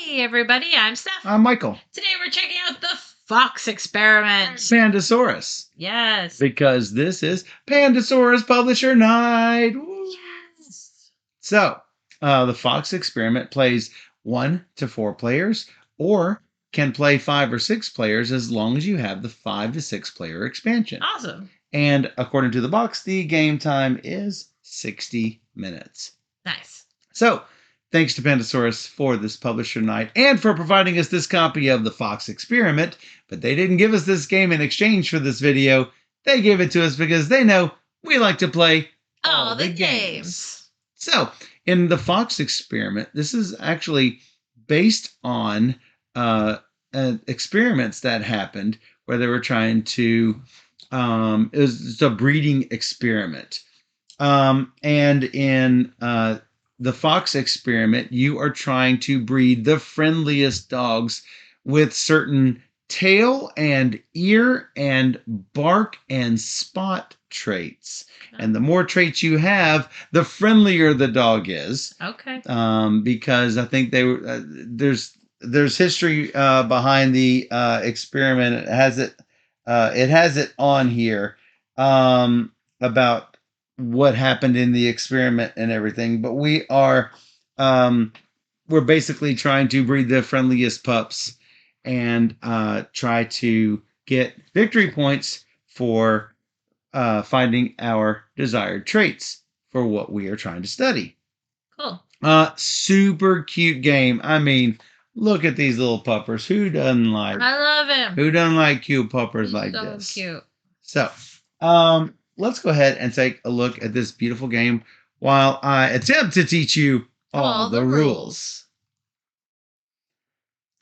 Hey everybody, I'm Steph. I'm Michael. Today we're checking out the Fox experiment. Pandasaurus. Yes. Because this is Pandasaurus Publisher Night. Woo. Yes. So, the Fox experiment plays 1 to 4 players or can play 5 or 6 players as long as you have the 5 to 6 player expansion. Awesome. And according to the box, the game time is 60 minutes. Nice. So, thanks to Pandasaurus for this publisher night and for providing us this copy of the Fox Experiment. But they didn't give us this game in exchange for this video. They gave it to us because they know we like to play all the games. So, in the Fox Experiment, this is actually based on experiments that happened where they were trying to, it was a breeding experiment. And in the Fox experiment, you are trying to breed the friendliest dogs with certain tail and ear and bark and spot traits. And the more traits you have, the friendlier the dog is. Okay. Because I think they were there's history behind the experiment. It has it on here about what happened in the experiment and everything, but we're basically trying to breed the friendliest pups and try to get victory points for finding our desired traits for what we are trying to study. Cool. Super cute game. I mean, look at these little puppers. Who doesn't like? I love him. Who doesn't like cute puppers like so this? So cute. So, let's go ahead and take a look at this beautiful game while I attempt to teach you all the rules.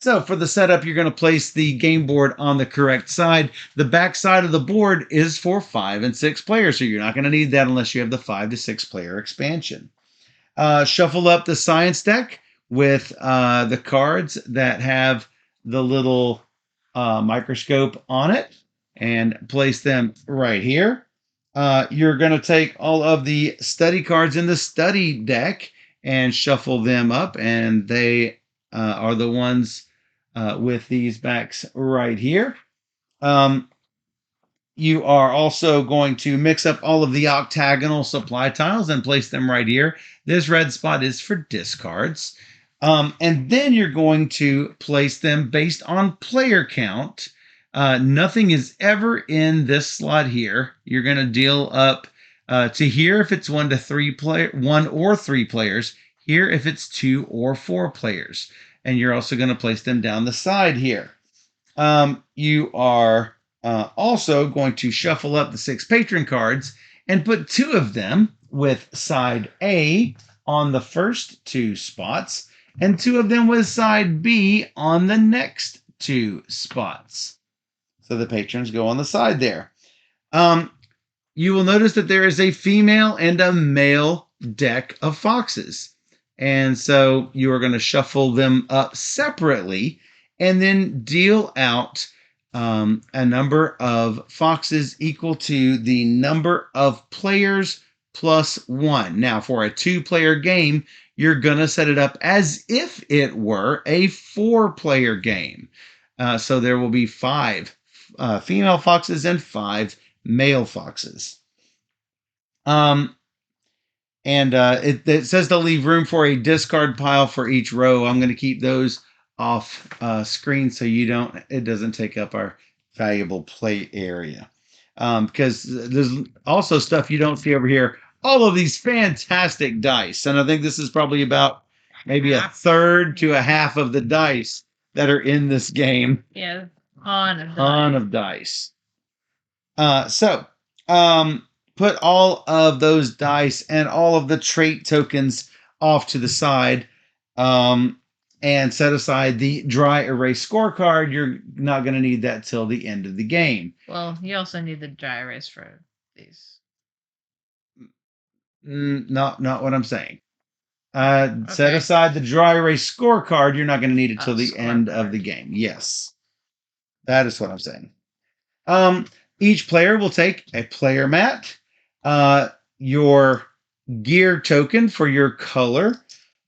So for the setup, you're going to place the game board on the correct side. The back side of the board is for 5 and 6 players, so you're not going to need that unless you have the 5 to 6 player expansion. Shuffle up the science deck with the cards that have the little microscope on it and place them right here. You're going to take all of the study cards in the study deck and shuffle them up, and they are the ones with these backs right here. You are also going to mix up all of the octagonal supply tiles and place them right here. This red spot is for discards. And then you're going to place them based on player count. Nothing is ever in this slot here. You're going to deal up to here if it's 1 or 3 players. Here if it's 2 or 4 players. And you're also going to place them down the side here. You are also going to shuffle up the 6 patron cards and put 2 of them with side A on the first 2 spots and 2 of them with side B on the next 2 spots. So the patrons go on the side there. You will notice that there is a female and a male deck of foxes. And so you are going to shuffle them up separately and then deal out a number of foxes equal to the number of players plus 1. Now, for a 2-player game, you're going to set it up as if it were a 4-player game. So there will be 5 female foxes and 5 male foxes. It says to leave room for a discard pile for each row. I'm going to keep those off screen so it doesn't take up our valuable play area. Because there's also stuff you don't see over here. All of these fantastic dice. And I think this is probably about maybe a third to a half of the dice that are in this game. Yeah, ton of dice. Put all of those dice and all of the trait tokens off to the side and set aside the dry erase scorecard. You're not going to need that till the end of the game. Well, you also need the dry erase for these. Not what I'm saying. Okay. Set aside the dry erase scorecard. You're not going to need it till the end of the game. Yes. That is what I'm saying. Each player will take a player mat, your gear token for your color.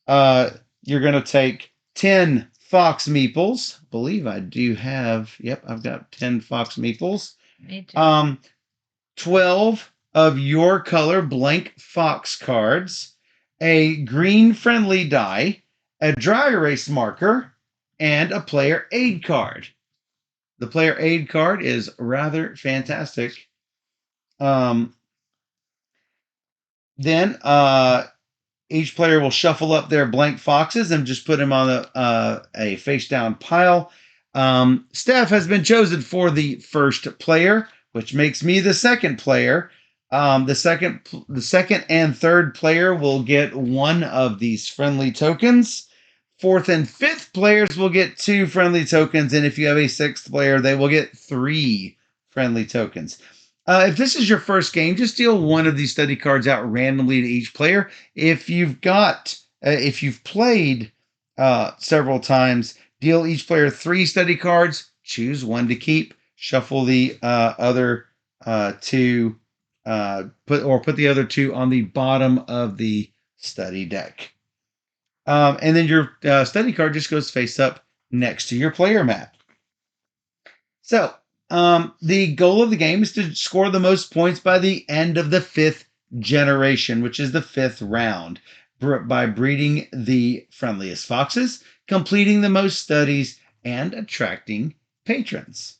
You're going to take 10 fox meeples. I believe I do have, yep, I've got 10 fox meeples. Me too. 12 of your color blank fox cards, a green friendly die, a dry erase marker, and a player aid card. The player aid card is rather fantastic. Um, then each player will shuffle up their blank foxes and just put them on a face down pile. Steph has been chosen for the first player, which makes me the second player. The second and third player will get one of these friendly tokens. Fourth and fifth players will get 2 friendly tokens, and if you have a sixth player, they will get 3 friendly tokens. If this is your first game, just deal one of these study cards out randomly to each player. If you've played several times, deal each player 3 study cards. Choose one to keep. Shuffle the other 2. Put the other 2 on the bottom of the study deck. And then your study card just goes face up next to your player mat. So, the goal of the game is to score the most points by the end of the 5th generation, which is the 5th round, by breeding the friendliest foxes, completing the most studies, and attracting patrons.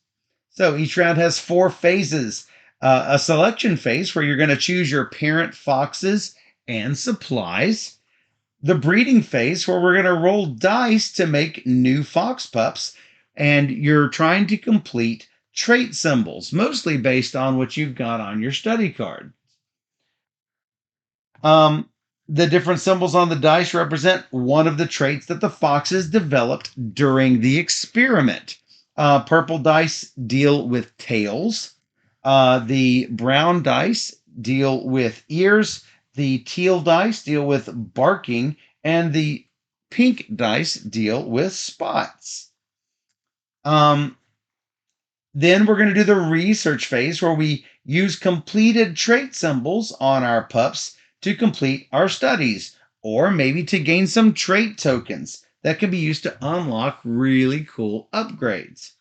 So, each round has 4 phases. A selection phase where you're going to choose your parent foxes and supplies. The breeding phase where we're going to roll dice to make new fox pups, and you're trying to complete trait symbols, mostly based on what you've got on your study card. The different symbols on the dice represent one of the traits that the foxes developed during the experiment. Purple dice deal with tails. The brown dice deal with ears. The teal dice deal with barking, and the pink dice deal with spots. Then we're going to do the research phase where we use completed trait symbols on our pups to complete our studies, or maybe to gain some trait tokens that can be used to unlock really cool upgrades.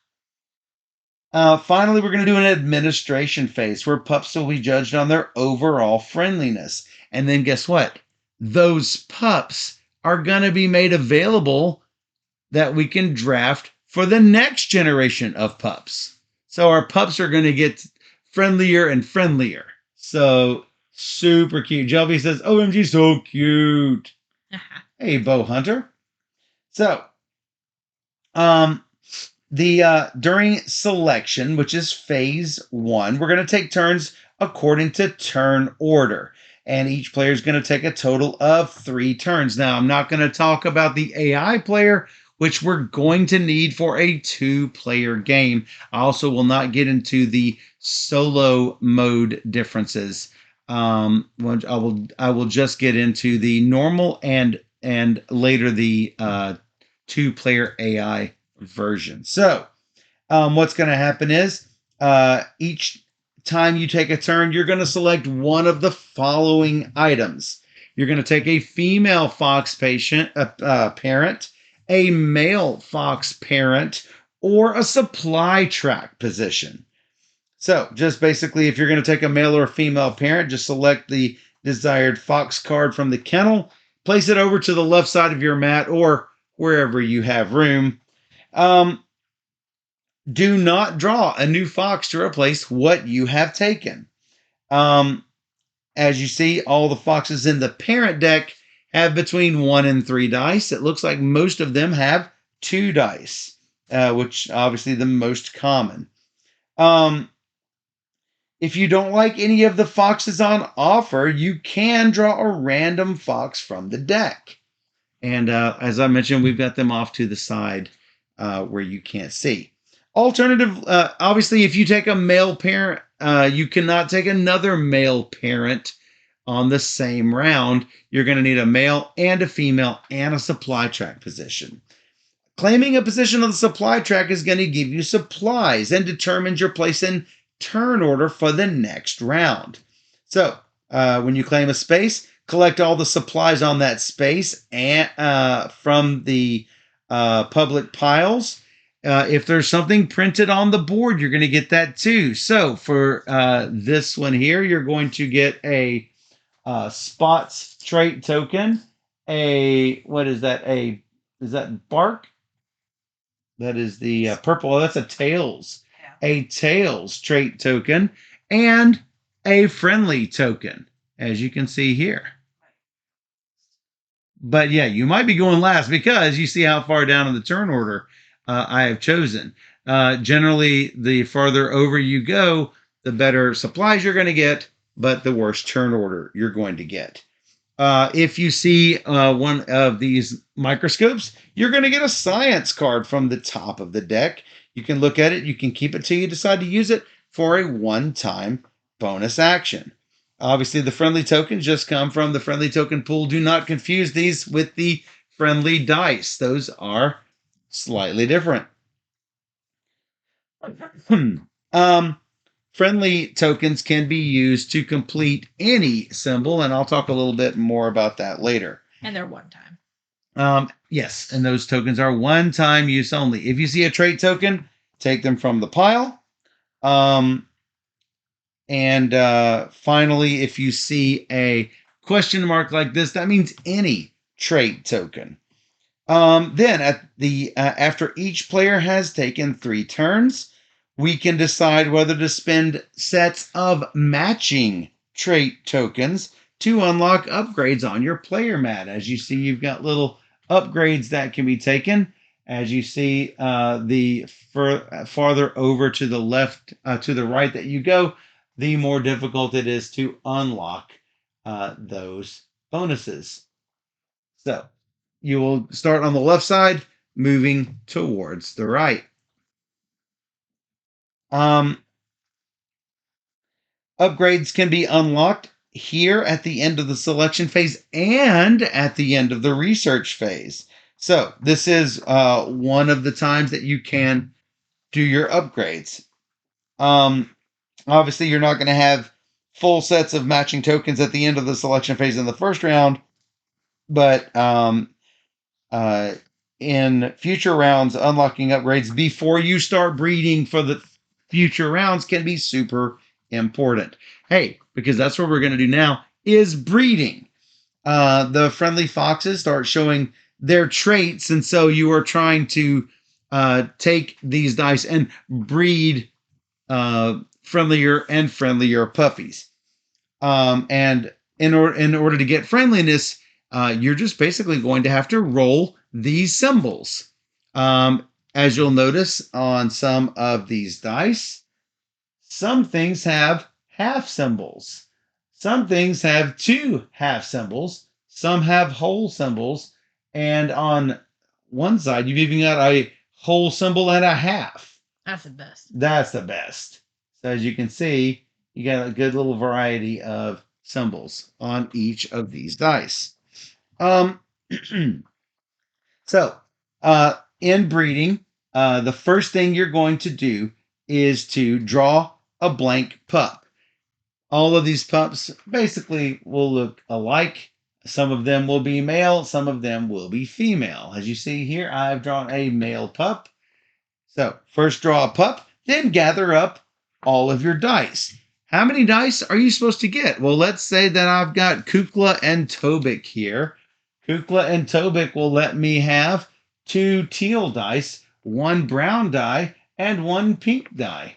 Finally, we're going to do an administration phase where pups will be judged on their overall friendliness. And then guess what? Those pups are going to be made available that we can draft for the next generation of pups. So our pups are going to get friendlier and friendlier. So super cute. Jelby says, OMG, so cute. Hey, Bow Hunter. So, during selection, which is phase 1, we're going to take turns according to turn order, and each player is going to take a total of 3 turns. Now, I'm not going to talk about the AI player, which we're going to need for a 2-player game. I also will not get into the solo mode differences. I will just get into the normal and later the 2-player AI version. So, what's going to happen is each time you take a turn, you're going to select one of the following items. You're going to take a female fox parent, a male fox parent, or a supply track position. So, just basically, if you're going to take a male or a female parent, just select the desired fox card from the kennel, place it over to the left side of your mat or wherever you have room. Do not draw a new fox to replace what you have taken. As you see, all the foxes in the parent deck have between 1 and 3 dice. It looks like most of them have 2 dice, which obviously the most common. If you don't like any of the foxes on offer, you can draw a random fox from the deck. And as I mentioned, we've got them off to the side where you can't see. Alternative, obviously, if you take a male parent, you cannot take another male parent on the same round. You're going to need a male and a female and a supply track position. Claiming a position on the supply track is going to give you supplies and determines your place in turn order for the next round. So, when you claim a space, collect all the supplies on that space and from the public piles. If there's something printed on the board, you're going to get that too. So for this one here, you're going to get a spots trait token. What is that? Is that bark? That is the purple. Oh, that's a tails. Yeah. A tails trait token and a friendly token, as you can see here. But yeah, you might be going last because you see how far down in the turn order I have chosen. Generally, the farther over you go, the better supplies you're going to get, but the worse turn order you're going to get. If you see one of these microscopes, you're going to get a science card from the top of the deck. You can look at it. You can keep it till you decide to use it for a one-time bonus action. Obviously, the friendly tokens just come from the friendly token pool. Do not confuse these with the friendly dice. Those are slightly different. Friendly tokens can be used to complete any symbol, and I'll talk a little bit more about that later. And they're one time. Yes, and those tokens are one-time use only. If you see a trait token, take them from the pile. And finally, if you see a question mark like this, that means any trait token. Then at the after each player has taken 3 turns, we can decide whether to spend sets of matching trait tokens to unlock upgrades on your player mat. As you see, you've got little upgrades that can be taken. As you see, the farther over to the left, to the right that you go, the more difficult it is to unlock those bonuses. So you will start on the left side, moving towards the right. Upgrades can be unlocked here at the end of the selection phase and at the end of the research phase. So this is one of the times that you can do your upgrades. Obviously, you're not going to have full sets of matching tokens at the end of the selection phase in the first round, but in future rounds, unlocking upgrades before you start breeding for the future rounds can be super important. Hey, because that's what we're going to do now is breeding. The friendly foxes start showing their traits, and so you are trying to take these dice and breed friendlier and friendlier puppies. And in order to get friendliness, you're just basically going to have to roll these symbols. As you'll notice on some of these dice, some things have half symbols. Some things have 2 half symbols. Some have whole symbols. And on one side, you've even got a whole symbol and a half. That's the best. That's the best. So as you can see, you got a good little variety of symbols on each of these dice. So, in breeding, the first thing you're going to do is to draw a blank pup. All of these pups basically will look alike. Some of them will be male, some of them will be female. As you see here, I've drawn a male pup. So, first draw a pup, then gather up all of your dice. How many dice are you supposed to get? Well, let's say that I've got Kukla and Tobik here. Kukla and Tobik will let me have 2 teal dice, 1 brown die, and 1 pink die.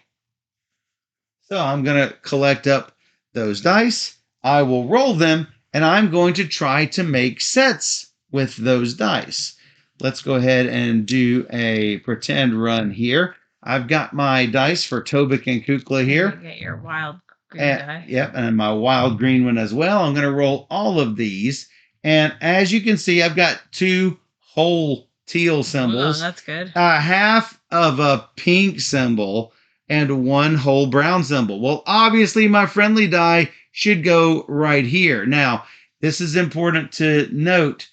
So I'm going to collect up those dice. I will roll them, and I'm going to try to make sets with those dice. Let's go ahead and do a pretend run here. I've got my dice for Tobik and Kukla here. You get your wild green die. Yep, and my wild green one as well. I'm going to roll all of these. And as you can see, I've got 2 whole teal symbols. Oh, that's good. A half of a pink symbol and 1 whole brown symbol. Well, obviously, my friendly die should go right here. Now, this is important to note.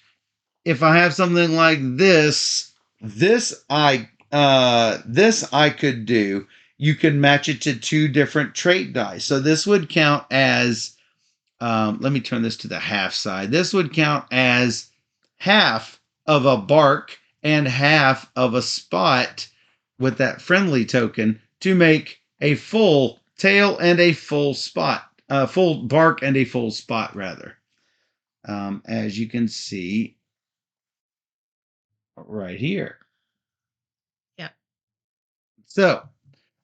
If I have something like this I could do. You can match it to 2 different trait dice. So this would count as, let me turn this to the half side. This would count as half of a bark and half of a spot with that friendly token to make a full tail and a full spot, full bark and a full spot rather. As you can see right here. Yep. So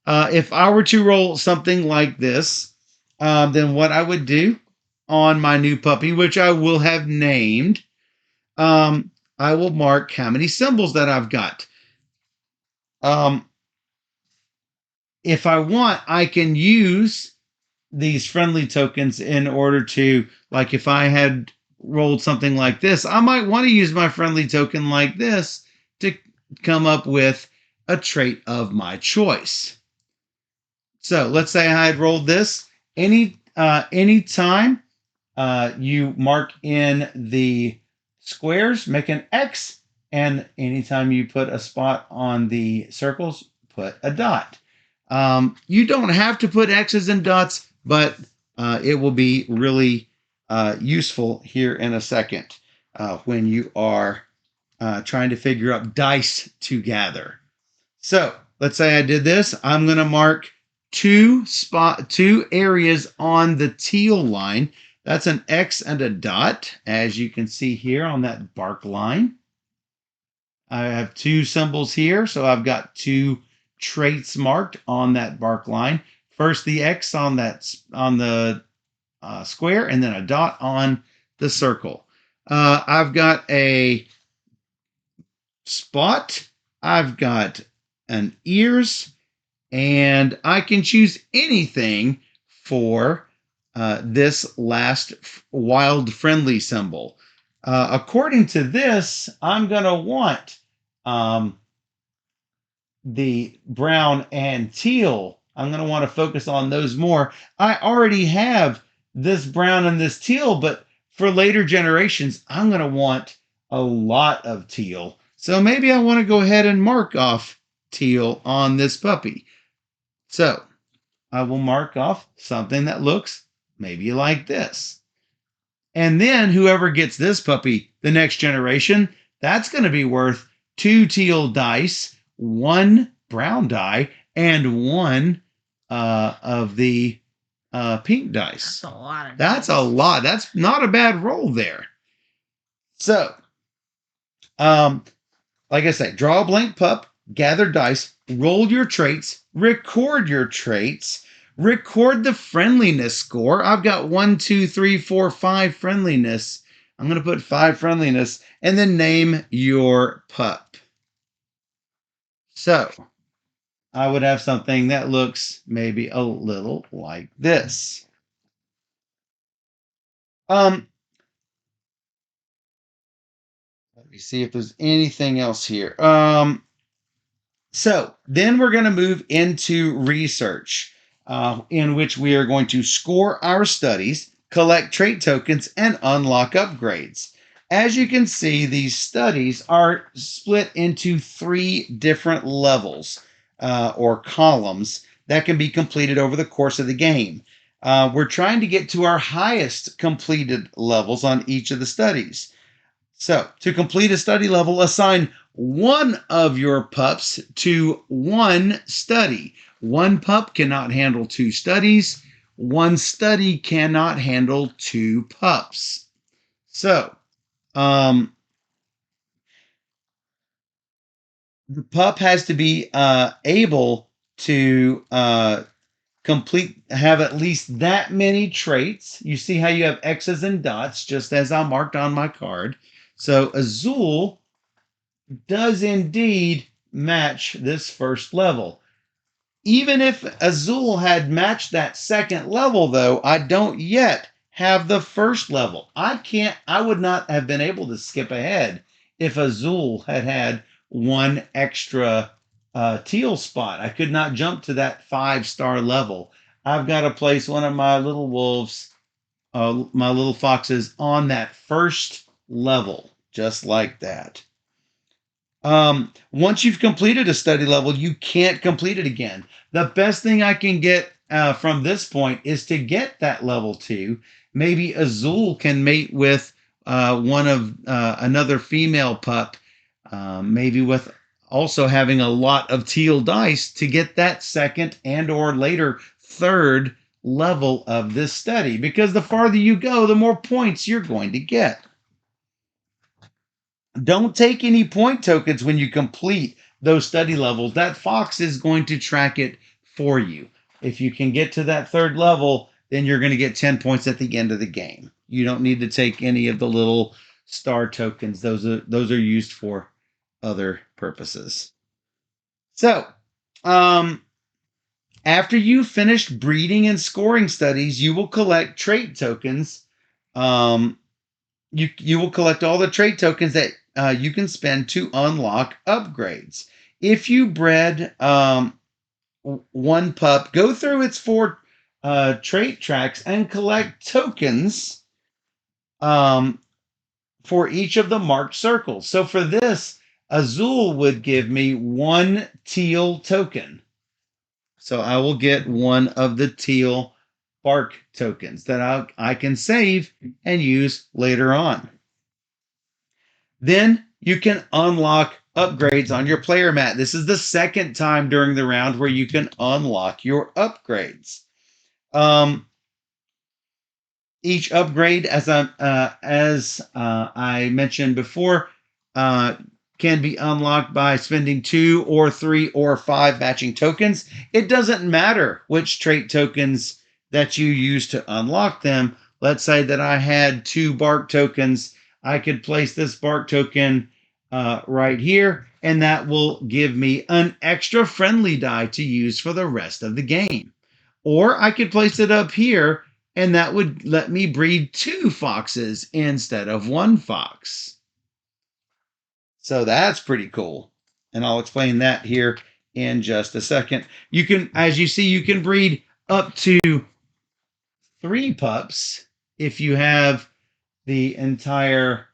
if I were to roll something like this, then what I would do on my new puppy, which I will have named, I will mark how many symbols that I've got. If I want, I can use these friendly tokens in order to, like if I had rolled something like this, I might want to use my friendly token like this to come up with a trait of my choice. So let's say I had rolled this. Anytime you mark in the squares, make an X, and anytime you put a spot on the circles, put a dot. You don't have to put X's and dots, but it will be really useful here in a second when you are trying to figure out dice to gather. So let's say I did this. I'm going to mark two areas on the teal line. That's an X and a dot, as you can see here on that bark line. I have two symbols here, so I've got two traits marked on that bark line. First, the X on the square, and then a dot on the circle. I've got a spot. I've got an ears, and I can choose anything for this last wild friendly symbol. According to this, I'm going to want the brown and teal. I'm going to want to focus on those more. I already have this brown and this teal, but for later generations, I'm going to want a lot of teal. So maybe I want to go ahead and mark off teal on this puppy. So I will mark off something that looks maybe like this. And then whoever gets this puppy, the next generation, that's going to be worth 2 teal dice, 1 brown die, and 1 of the pink dice. That's a lot of That's dice. a lot. That's not a bad roll there. So, like I say, draw a blank pup, gather dice, roll your traits, record your traits, record the friendliness score. I've got 1, 2, 3, 4, 5 friendliness. I'm going to put 5 friendliness, and then name your pup. So I would have something that looks maybe a little like this. Let me see if there's anything else here. So then we're going to move into research, in which we are going to score our studies, collect trait tokens, and unlock upgrades. As you can see, these studies are split into 3 different levels or columns that can be completed over the course of the game. We're trying to get to our highest completed levels on each of the studies. So, to complete a study level, assign 1 of your pups to 1 study. 1 pup cannot handle 2 studies. 1 study cannot handle 2 pups. So, the pup has to be able to have at least that many traits. You see how you have X's and dots, just as I marked on my card. So Azul does indeed match this first level. Even if Azul had matched that second level, though, I don't yet have the first level. I would not have been able to skip ahead if Azul had had 1 extra teal spot. I could not jump to that 5-star level. I've got to place one of my little wolves, my little foxes, on that first level, just like that. Once you've completed a study level, you can't complete it again. The best thing I can get from this point is to get that level 2. Maybe Azul can mate with one of another female pup maybe with also having a lot of teal dice to get that second and or later third level of this study, because the farther you go, the more points you're going to get. Don't take any point tokens when you complete those study levels. That fox is going to track it for you. If you can get to that third level, then you're going to get 10 points at the end of the game. You don't need to take any of the little star tokens. Those are used for other purposes. So, after you've finished breeding and scoring studies, you will collect trait tokens. You will collect all the trait tokens that you can spend to unlock upgrades. If you bred one pup, go through its 4 trait tracks and collect tokens for each of the marked circles. So for this, Azul would give me 1 teal token. So I will get 1 of the teal bark tokens that I can save and use later on. Then you can unlock upgrades on your player mat. This is the second time during the round where you can unlock your upgrades. Each upgrade, as I mentioned before, can be unlocked by spending 2 or 3 or 5 matching tokens. It doesn't matter which trait tokens that you use to unlock them. Let's say that I had 2 bark tokens. I could place this bark token right here, and that will give me an extra friendly die to use for the rest of the game. Or I could place it up here, and that would let me breed 2 foxes instead of 1 fox. So that's pretty cool. And I'll explain that here in just a second. You can, as you see, you can breed up to 3 pups if you have the entire,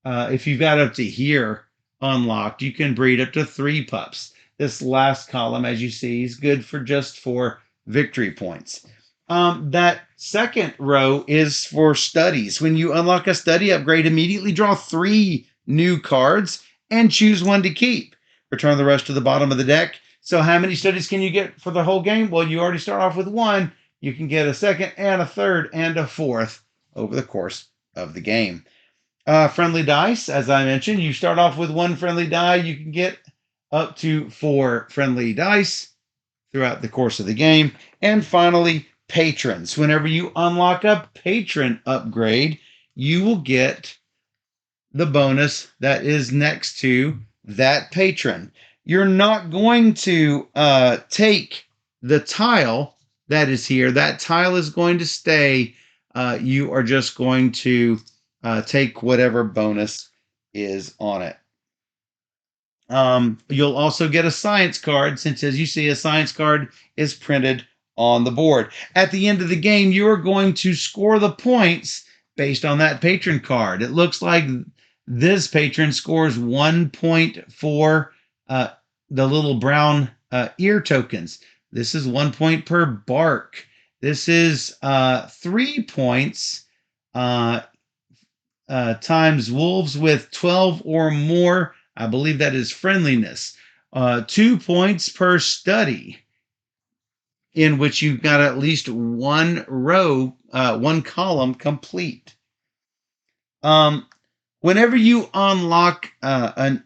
if you've got up to here unlocked, you can breed up to 3 pups. This last column, as you see, is good for just 4 victory points. That second row is for studies. When you unlock a study upgrade, immediately draw 3 new cards and choose 1 to keep. Return the rest to the bottom of the deck. So how many studies can you get for the whole game? Well, you already start off with 1. You can get a second and a third and a fourth over the course of the game. Friendly dice, as I mentioned, you start off with 1 friendly die. You can get up to 4 friendly dice throughout the course of the game. And finally, patrons. Whenever you unlock a patron upgrade, you will get the bonus that is next to that patron. You're not going to take the tile that is here. That tile is going to stay. You are just going to take whatever bonus is on it. You'll also get a science card, since as you see, a science card is printed on the board. At the end of the game, you are going to score the points based on that patron card. It looks like this patron scores 1 point for the little brown ear tokens. This is 1 point per bark. This is 3 points times wolves with 12 or more. I believe that is friendliness. 2 points per study, in which you've got at least 1 row, 1 column complete. Whenever you unlock an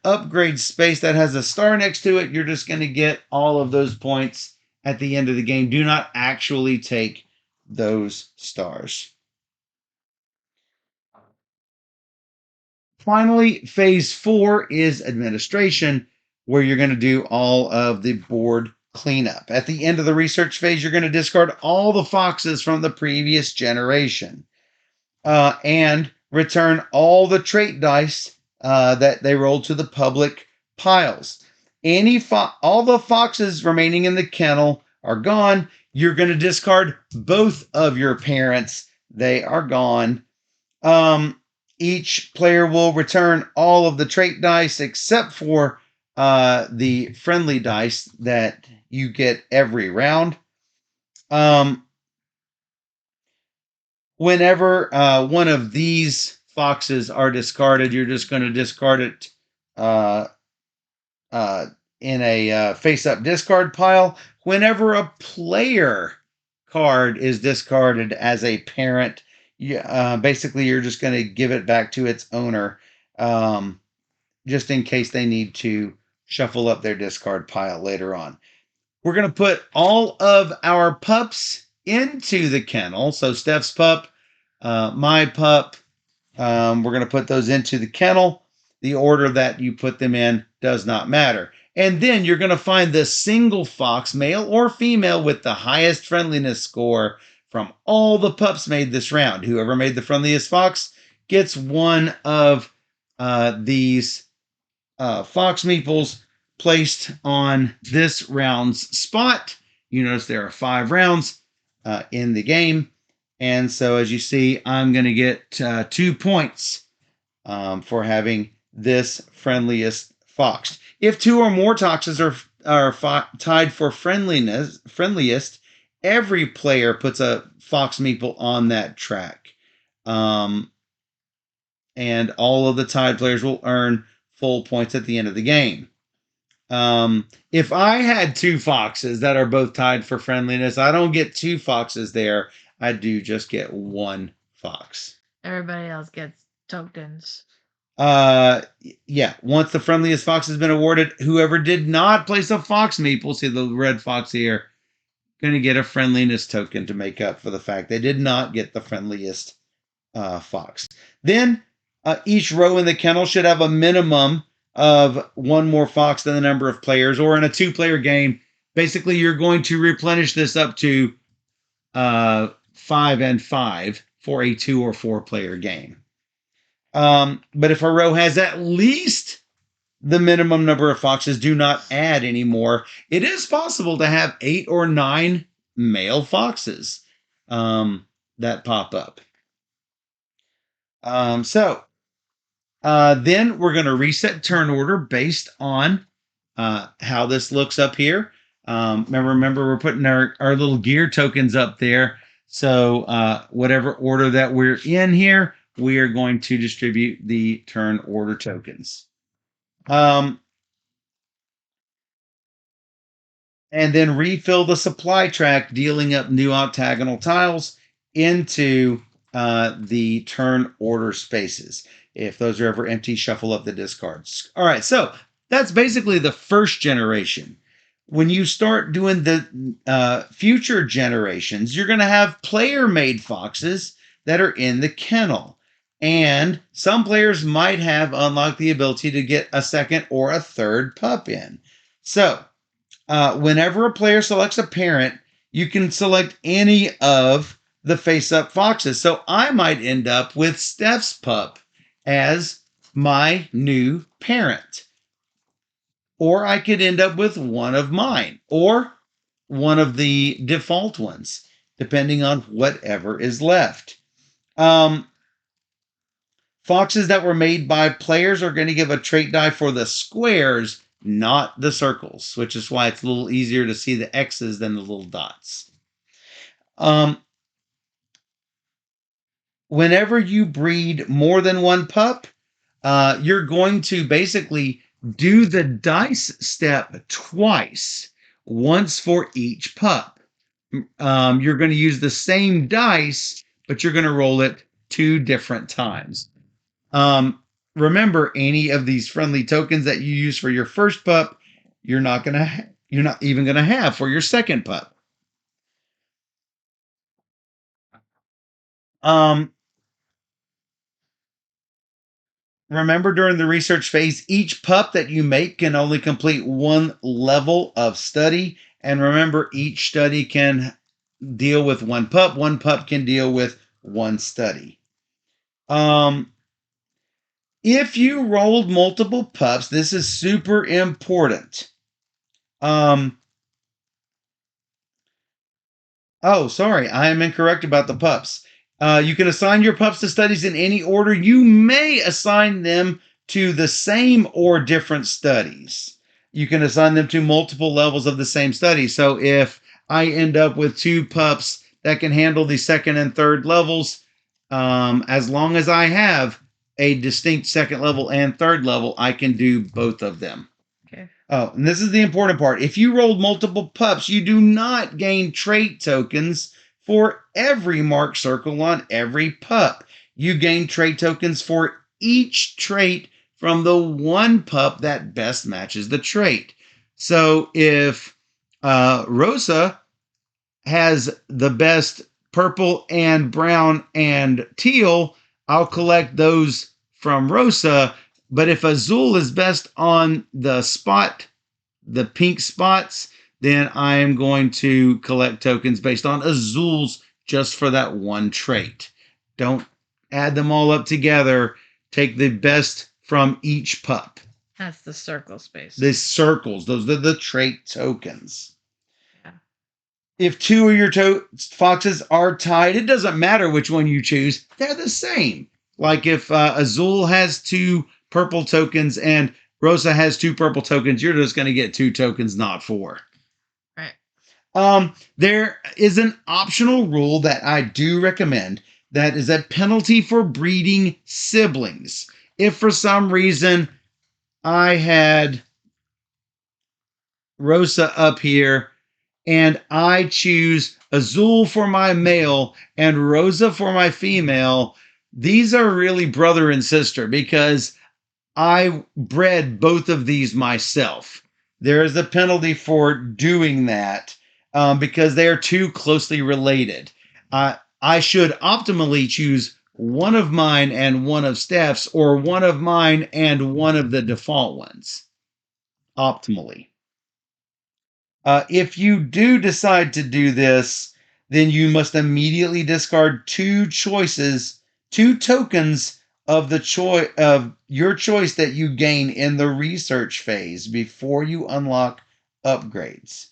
upgrade space that has a star next to it, you're just going to get all of those points at the end of the game. Do not actually take those stars. Finally, phase 4 is administration, where you're going to do all of the board cleanup. At the end of the research phase, you're going to discard all the foxes from the previous generation and return all the trait dice that they rolled to the public piles. All the foxes remaining in the kennel are gone. You're going to discard both of your parents. They are gone. Each player will return all of the trait dice except for the friendly dice that you get every round. Whenever one of these foxes are discarded, you're just going to discard it uh, in a face-up discard pile. Whenever a player card is discarded as a parent, basically you're just going to give it back to its owner, just in case they need to shuffle up their discard pile later on. We're going to put all of our pups into the kennel. So Steph's pup, my pup, we're going to put those into the kennel. The order that you put them in does not matter. And then you're going to find the single fox, male or female, with the highest friendliness score from all the pups made this round. Whoever made the friendliest fox gets one of these fox meeples placed on this round's spot. You notice there are 5 rounds in the game. And so as you see, I'm going to get 2 points for having this friendliest fox. If 2 or more foxes are tied for friendliest, every player puts a fox meeple on that track. And all of the tied players will earn full points at the end of the game. If I had 2 foxes that are both tied for friendliness, I don't get 2 foxes there. I do just get 1 fox. Everybody else gets tokens. Yeah. Once the friendliest fox has been awarded, whoever did not place a fox meeple, see the red fox here, going to get a friendliness token to make up for the fact they did not get the friendliest fox. Then each row in the kennel should have a minimum of 1 more fox than the number of players, or in a 2-player game, basically you're going to replenish this up to 5 and 5 for a 2 or 4-player game. But if a row has at least the minimum number of foxes, do not add anymore. It is possible to have 8 or 9 male foxes that pop up. Then we're going to reset turn order based on how this looks up here. Remember, we're putting our little gear tokens up there. So whatever order that we're in here, we are going to distribute the turn order tokens. And then refill the supply track, dealing up new octagonal tiles into the turn order spaces. If those are ever empty, shuffle up the discards. All right, so that's basically the first generation. When you start doing the future generations, you're going to have player-made foxes that are in the kennel. And some players might have unlocked the ability to get a second or a third pup in. So whenever a player selects a parent, you can select any of the face-up foxes. So I might end up with Steph's pup as my new parent. Or I could end up with one of mine, or one of the default ones, depending on whatever is left. Foxes that were made by players are going to give a trait die for the squares, not the circles, which is why it's a little easier to see the X's than the little dots. Whenever you breed more than 1 pup, you're going to basically do the dice step twice, once for each pup. You're going to use the same dice, but you're going to roll it 2 different times. Remember, any of these friendly tokens that you use for your first pup, you're not even going to have for your second pup. Remember, during the research phase, each pup that you make can only complete 1 level of study. And remember, each study can deal with 1 pup. 1 pup can deal with 1 study. If you rolled multiple pups, this is super important. Oh, sorry, I am incorrect about the pups. You can assign your pups to studies in any order. You may assign them to the same or different studies. You can assign them to multiple levels of the same study. So if I end up with 2 pups that can handle the second and third levels, as long as I have a distinct second level and third level, I can do both of them. Okay. Oh, and this is the important part. If you rolled multiple pups, you do not gain trait tokens for every marked circle on every pup. You gain trait tokens for each trait from the one pup that best matches the trait. So if Rosa has the best purple and brown and teal, I'll collect those from Rosa. But if Azul is best on the pink spots, then I am going to collect tokens based on Azul's just for that one trait. Don't add them all up together. Take the best from each pup. That's the circle space. The circles, those are the trait tokens. Yeah. If two of your foxes are tied, it doesn't matter which one you choose. They're the same. Like if Azul has 2 purple tokens and Rosa has 2 purple tokens, you're just going to get 2 tokens, not 4. Right. There is an optional rule that I do recommend that is a penalty for breeding siblings. If for some reason I had Rosa up here and I choose Azul for my male and Rosa for my female, these are really brother and sister because I bred both of these myself. There is a penalty for doing that because they are too closely related. I should optimally choose one of mine and one of Steph's, or one of mine and one of the default ones, optimally. If you do decide to do this, then you must immediately discard 2 choices, 2 tokens of your choice that you gain in the research phase before you unlock upgrades.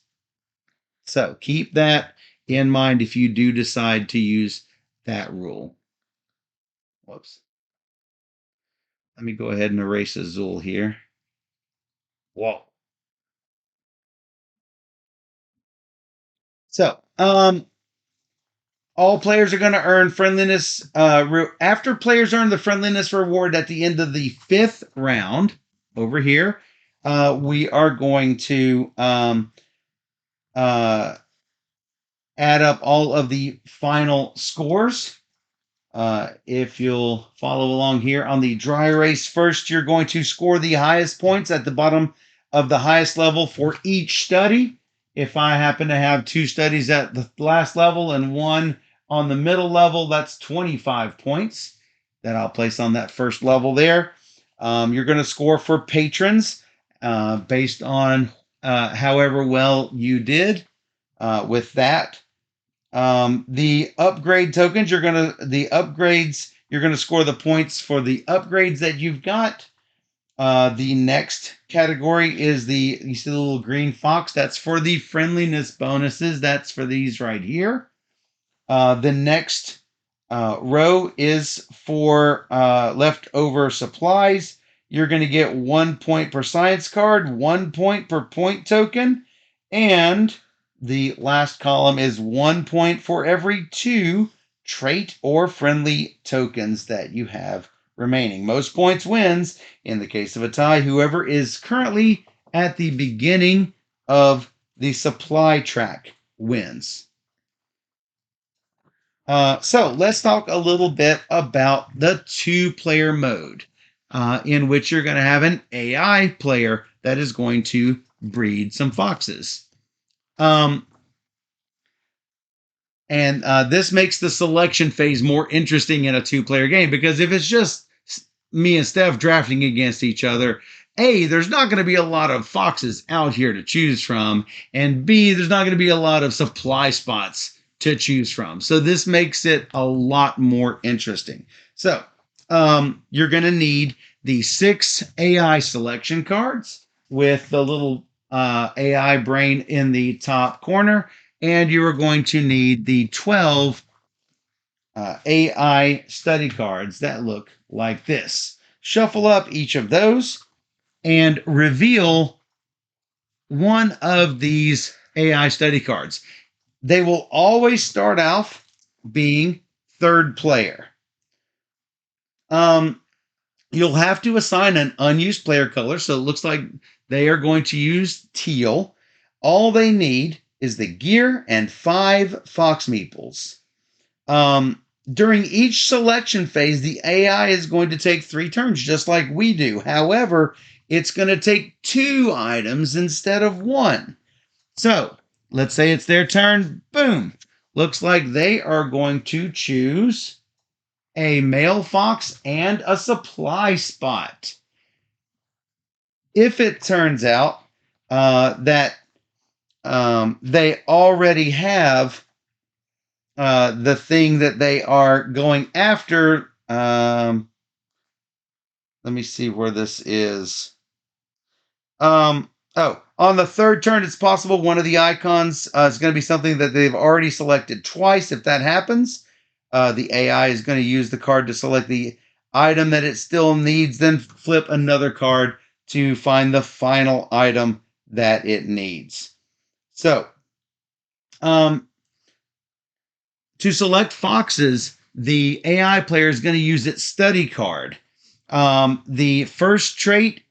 So keep that in mind if you do decide to use that rule. Whoops. Let me go ahead and erase Azul here. Whoa. So, all players are going to earn friendliness. After players earn the friendliness reward at the end of the 5th round, over here, we are going to add up all of the final scores. If you'll follow along here on the dry erase, first you're going to score the highest points at the bottom of the highest level for each study. If I happen to have 2 studies at the last level and 1 on the middle level, that's 25 points that I'll place on that first level there. You're going to score for patrons based on however well you did with that. The upgrade tokens, you're gonna score the points for the upgrades that you've got. The next category is you see the little green fox. That's for the friendliness bonuses. That's for these right here. The next row is for leftover supplies. You're going to get 1 point per science card, 1 point per point token, and the last column is 1 point for every 2 trait or friendly tokens that you have remaining. Most points wins. In the case of a tie, whoever is currently at the beginning of the supply track wins. So let's talk a little bit about the 2-player mode, in which you're going to have an AI player that is going to breed some foxes. This makes the selection phase more interesting in a 2-player game, because if it's just me and Steph drafting against each other, A, there's not going to be a lot of foxes out here to choose from, and B, there's not going to be a lot of supply spots to choose from. So this makes it a lot more interesting. So you're going to need the 6 AI selection cards with the little AI brain in the top corner, and you are going to need the 12 AI study cards that look like this. Shuffle up each of those and reveal one of these AI study cards. They will always start off being 3rd player. You'll have to assign an unused player color, so it looks like they are going to use teal. All they need is the gear and 5 fox meeples. During each selection phase, the AI is going to take 3 turns, just like we do. However, it's going to take 2 items instead of 1. So let's say it's their turn. Boom. Looks like they are going to choose a male fox and a supply spot. If it turns out that they already have the thing that they are going after, let me see where this is. On the third turn, it's possible one of the icons is going to be something that they've already selected twice. If that happens, the AI is going to use the card to select the item that it still needs, then flip another card to find the final item that it needs. So, to select foxes, the AI player is going to use its study card. The first trait,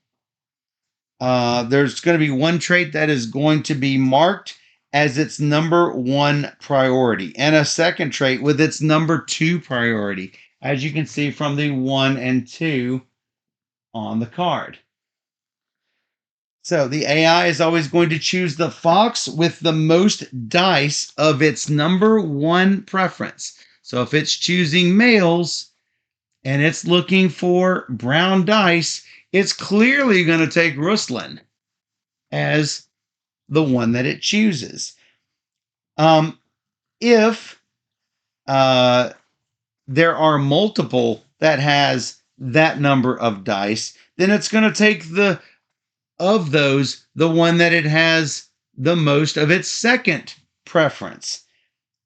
there's going to be one trait that is going to be marked as its number 1 priority, and a second trait with its number 2 priority, as you can see from the 1 and 2 on the card. So the AI is always going to choose the fox with the most dice of its number 1 preference. So if it's choosing males and it's looking for brown dice, it's clearly going to take Ruslan as the one that it chooses. If there are multiple that has that number of dice, then it's going to take the one that it has the most of its second preference.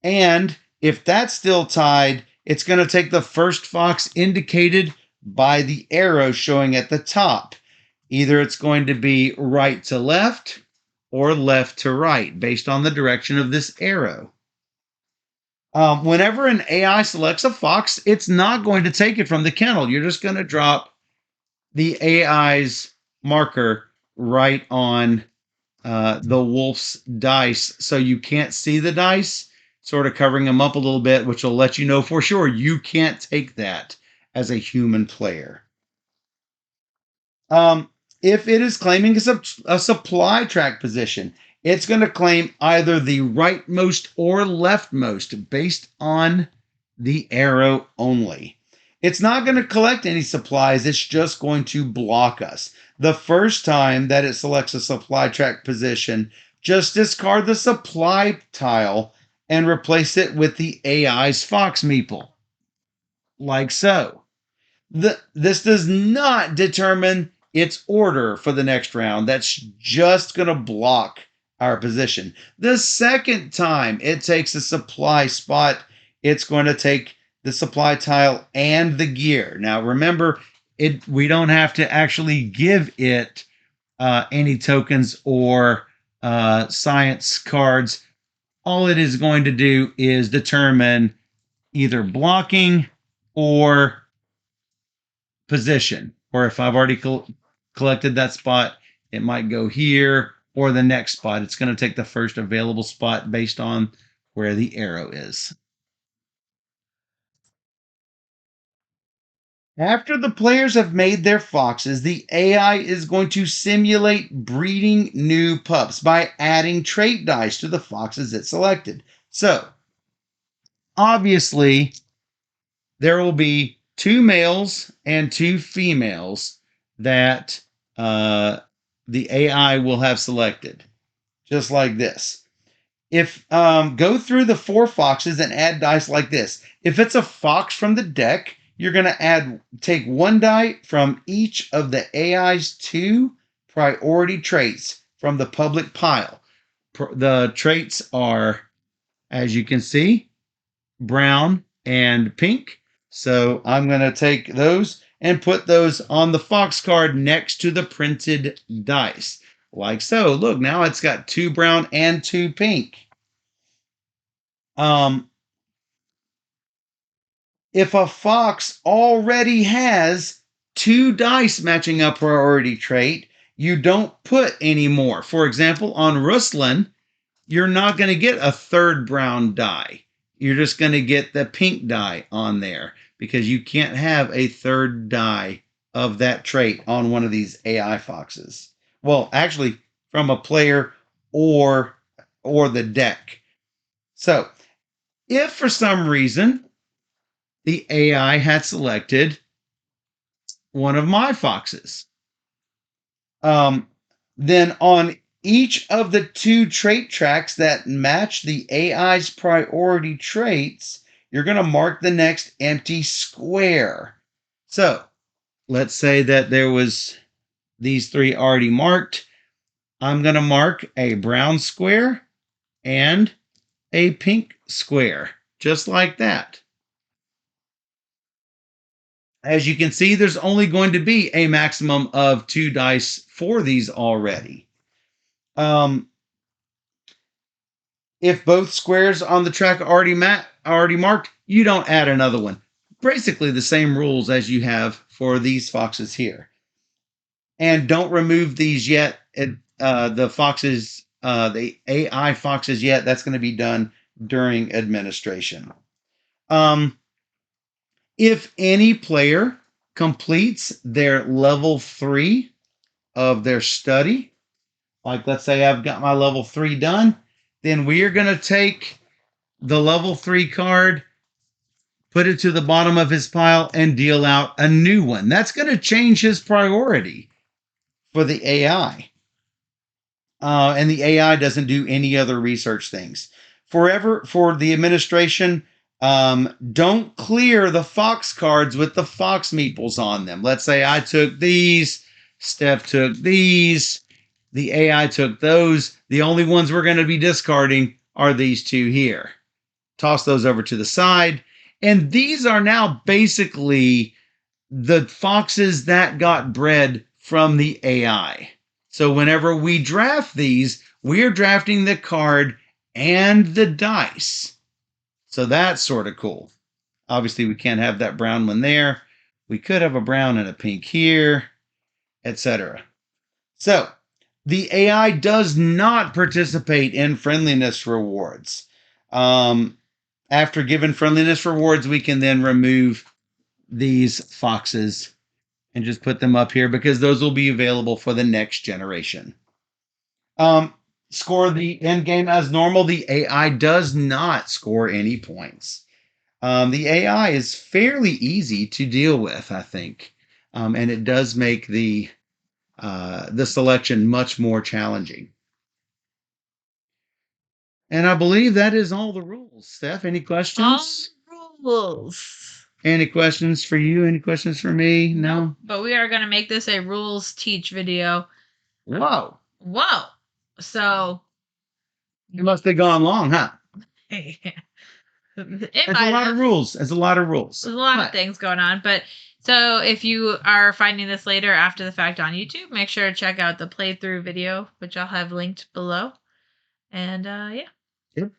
And if that's still tied, it's going to take the first fox indicated by the arrow showing at the top. Either it's going to be right to left or left to right based on the direction of this arrow. Whenever an AI selects a fox, it's not going to take it from the kennel. You're just going to drop the AI's marker right on the wolf's dice, so you can't see the dice, sort of covering them up a little bit, which will let you know for sure you can't take that as a human player. If it is claiming a supply track position, it's going to claim either the rightmost or leftmost based on the arrow only. It's not going to collect any supplies, it's just going to block us. The first time that it selects a supply track position, just discard the supply tile and replace it with the AI's fox meeple, like so. This does not determine its order for the next round. That's just going to block our position. The second time it takes a supply spot, it's going to take the supply tile and the gear. Now remember, we don't have to actually give it any tokens or science cards. All it is going to do is determine either blocking or position, or if I've already collected that spot, it might go here or the next spot. It's going to take the first available spot based on where the arrow is. After the players have made their foxes, the AI is going to simulate breeding new pups by adding trait dice to the foxes it selected. So, obviously, there will be 2 males and 2 females that the AI will have selected, just like this. If go through the 4 foxes and add dice like this. If it's a fox from the deck, you're going to take 1 die from each of the AI's 2 priority traits from the public pile. The traits are, as you can see, brown and pink. So I'm going to take those and put those on the fox card next to the printed dice. Like so. Look, now it's got 2 brown and 2 pink. If a fox already has two dice matching a priority trait, you don't put any more. For example, on Ruslan, you're not going to get a third brown die. You're just going to get the pink die on there because you can't have a third die of that trait on one of these AI foxes. Well, actually, from a player or the deck. So, if for some reason the AI had selected one of my foxes, um, then on each of the two trait tracks that match the AI's priority traits, you're going to mark the next empty square. So let's say that there was these three already marked. I'm going to mark a brown square and a pink square, just like that. As you can see, there's only going to be a maximum of 2 dice for these already. If both squares on the track are already marked, you don't add another one. Basically the same rules as you have for these foxes here. And don't remove these yet. The foxes, the AI foxes yet. That's going to be done during administration. If any player completes their level 3 of their study, like let's say I've got my level 3 done, then we are going to take the level 3 card, put it to the bottom of his pile, and deal out a new one. That's going to change his priority for the AI. And the AI doesn't do any other research things. For the administration, don't clear the fox cards with the fox meeples on them. Let's say I took these, Steph took these, the AI took those. The only ones we're going to be discarding are these two here. Toss those over to the side. And these are now basically the foxes that got bred from the AI. So whenever we draft these, we're drafting the card and the dice. So that's sort of cool. Obviously, we can't have that brown one there. We could have a brown and a pink here, etc. So the AI does not participate in friendliness rewards. After given friendliness rewards, we can then remove these foxes and just put them up here because those will be available for the next generation. Score the end game as normal. The AI does not score any points. The AI is fairly easy to deal with, I think, and it does make the selection much more challenging. And I believe that is all the rules. Steph, any questions? All rules. Any questions for you? Any questions for me? No? But we are going to make this a rules teach video. Whoa. So. It must have gone long, huh? It's a lot of rules. There's a lot of rules. There's a lot of things going on. But so if you are finding this later after the fact on YouTube, make sure to check out the playthrough video, which I'll have linked below. And yeah. Yep.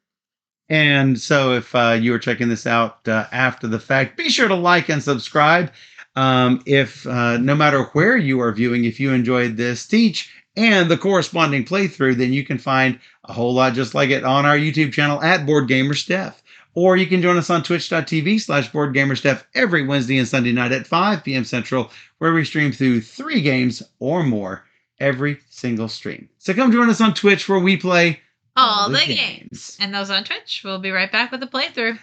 And so if you are checking this out after the fact, be sure to like and subscribe. If no matter where you are viewing, if you enjoyed this teach and the corresponding playthrough, then you can find a whole lot just like it on our YouTube channel at Board Gamer Steph. Or you can join us on twitch.tv/BoardGamerSteph every Wednesday and Sunday night at 5 p.m. Central, where we stream through 3 games or more every single stream. So come join us on Twitch where we play all the games. And those on Twitch, we'll be right back with the playthrough.